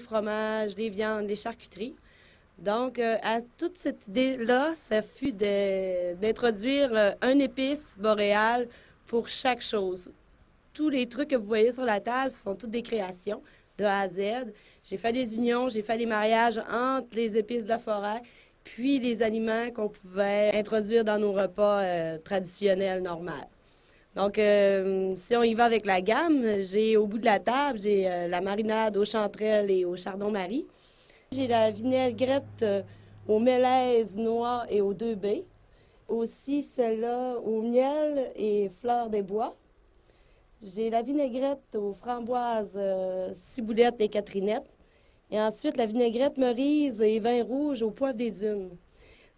fromages, les viandes, les charcuteries. Donc, à toute cette idée-là, ça fut d'introduire un épice boréal pour chaque chose. Tous les trucs que vous voyez sur la table, ce sont toutes des créations de A à Z. J'ai fait des unions, j'ai fait des mariages entre les épices de la forêt, puis les aliments qu'on pouvait introduire dans nos repas traditionnels normaux. Donc, si on y va avec la gamme, j'ai au bout de la table, j'ai la marinade aux chanterelles et au chardon-marie. J'ai la vinaigrette aux mélèzes noires et aux 2 baies. Aussi celle-là au miel et fleurs des bois. J'ai la vinaigrette aux framboises, ciboulettes et catherinettes. Et ensuite, la vinaigrette cerise et vin rouge au poivre des dunes.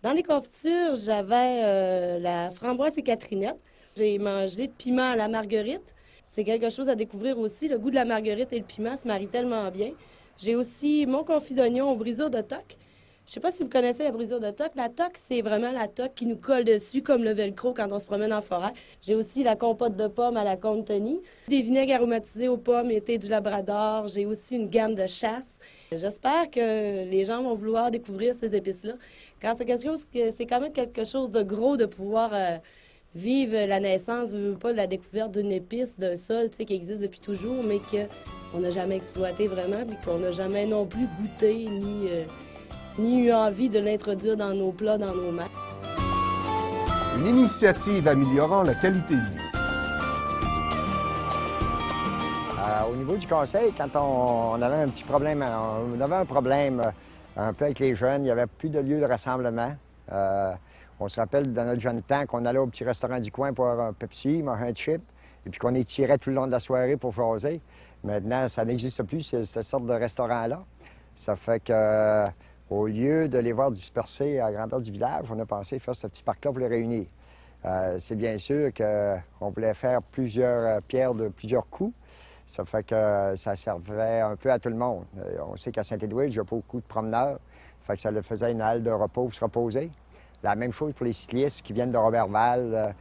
Dans les confitures, j'avais la framboise et catherinette. J'ai mangé de piment à la marguerite. C'est quelque chose à découvrir aussi. Le goût de la marguerite et le piment se marient tellement bien. J'ai aussi mon confit d'oignon au brisure de toque. Je ne sais pas si vous connaissez la brisure de toque. La toque, c'est vraiment la toque qui nous colle dessus comme le velcro quand on se promène en forêt. J'ai aussi la compote de pommes à la Comte Tony, des vinaigres aromatisés aux pommes et thé du Labrador. J'ai aussi une gamme de chasse. J'espère que les gens vont vouloir découvrir ces épices-là, car c'est quand même quelque chose de gros de pouvoir vivre la naissance, pas la découverte d'une épice, d'un sol, qui existe depuis toujours, mais qu'on n'a jamais exploité vraiment, puis qu'on n'a jamais non plus goûté ni eu envie de l'introduire dans nos plats, dans nos mets. Une initiative améliorant la qualité de vie. Au niveau du conseil, quand on avait un petit problème, on avait un problème un peu avec les jeunes, il n'y avait plus de lieu de rassemblement. On se rappelle dans notre jeune temps qu'on allait au petit restaurant du coin pour avoir un Pepsi, manger un chip, et puis qu'on étirait tout le long de la soirée pour jaser. Maintenant, ça n'existe plus, cette sorte de restaurant-là. Ça fait que, au lieu de les voir dispersés à la grandeur du village, on a pensé faire ce petit parc-là pour les réunir. C'est bien sûr qu'on voulait faire plusieurs pierres de plusieurs coups. Ça fait que ça servait un peu à tout le monde. On sait qu'à Saint-Édouard, il y a beaucoup de promeneurs. Fait que ça leur faisait une halle de repos pour se reposer. La même chose pour les cyclistes qui viennent de Robertval,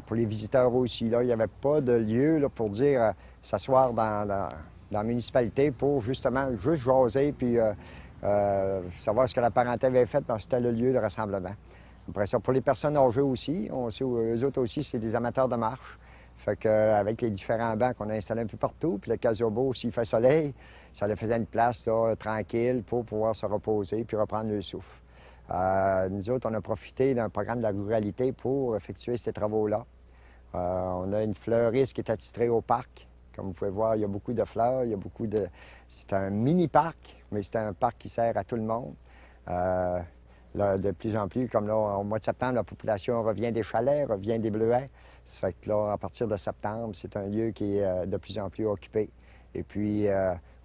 pour les visiteurs aussi. Là, il n'y avait pas de lieu là, pour dire s'asseoir dans la municipalité pour justement juste jaser puis savoir ce que la parenté avait fait. C'était le lieu de rassemblement. Après ça, pour les personnes âgées aussi, on sait eux autres aussi, c'est des amateurs de marche. Fait qu'avec les différents bancs qu'on a installés un peu partout, puis le casiobo, s'il fait soleil, ça leur faisait une place là, tranquille pour pouvoir se reposer puis reprendre le souffle. Nous autres, on a profité d'un programme de la ruralité pour effectuer ces travaux-là. On a une fleuriste qui est attitrée au parc. Comme vous pouvez voir, il y a beaucoup de fleurs, il y a beaucoup de... C'est un mini-parc, mais c'est un parc qui sert à tout le monde. Là, de plus en plus, comme là, au mois de septembre, la population revient des chalets, revient des bleuets. Ça fait que là, à partir de septembre, c'est un lieu qui est de plus en plus occupé. Et puis,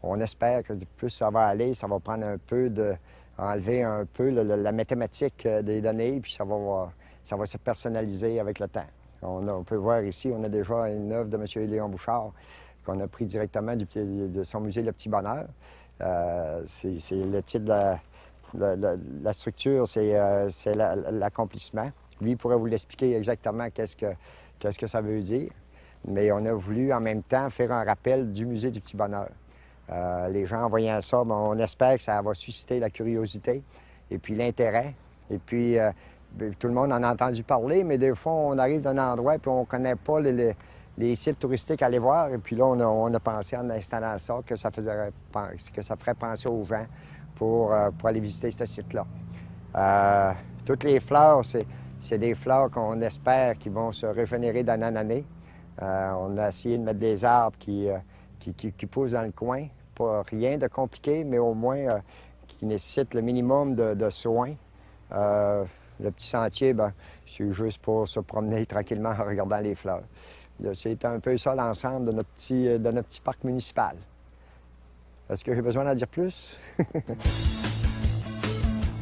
on espère que plus ça va aller, ça va prendre un peu de... enlever un peu la mathématique des données, puis ça va se personnaliser avec le temps. On peut voir ici, on a déjà une œuvre de M. Léon Bouchard qu'on a pris directement de son musée Le Petit Bonheur. C'est le titre de la structure, c'est l'accomplissement. Lui, il pourrait vous l'expliquer exactement qu'est-ce que ça veut dire. Mais on a voulu en même temps faire un rappel du musée du Petit Bonheur. Les gens en voyant ça, bien, on espère que ça va susciter la curiosité et puis l'intérêt. Et puis, tout le monde en a entendu parler, mais des fois, on arrive d'un endroit et on ne connaît pas les sites touristiques à aller voir. Et puis là, on a pensé en installant ça que ça ferait penser aux gens pour aller visiter ce site-là. Toutes les fleurs, c'est des fleurs qu'on espère qui vont se régénérer d'année en année. On a essayé de mettre des arbres qui poussent dans le coin. Pas rien de compliqué, mais au moins qui nécessite le minimum de soins. Le petit sentier, ben, c'est juste pour se promener tranquillement en regardant les fleurs. C'est un peu ça l'ensemble de notre petit parc municipal. Est-ce que j'ai besoin d'en dire plus?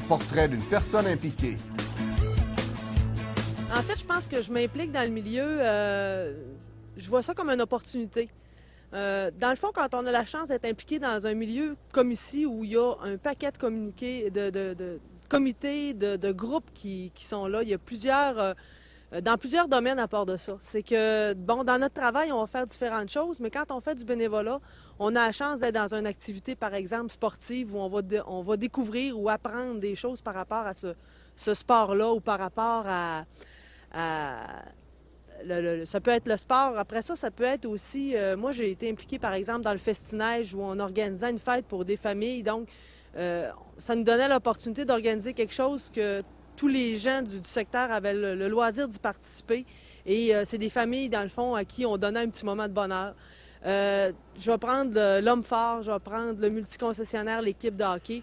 Portrait d'une personne impliquée. En fait, je pense que je m'implique dans le milieu, je vois ça comme une opportunité. Dans le fond, quand on a la chance d'être impliqué dans un milieu comme ici, où il y a un paquet de comités, de groupes qui sont là, il y a plusieurs dans plusieurs domaines à part de ça. C'est que, bon, dans notre travail, on va faire différentes choses, mais quand on fait du bénévolat, on a la chance d'être dans une activité, par exemple, sportive, où on va découvrir ou apprendre des choses par rapport à ce sport-là ou par rapport à ça peut être le sport. Après ça, ça peut être aussi... moi, j'ai été impliquée, par exemple, dans le Festi-Neige où on organisait une fête pour des familles. Donc, ça nous donnait l'opportunité d'organiser quelque chose que tous les gens du secteur avaient le loisir d'y participer. Et c'est des familles, dans le fond, à qui on donnait un petit moment de bonheur. Je vais prendre l'homme fort, je vais prendre le multiconcessionnaire, l'équipe de hockey.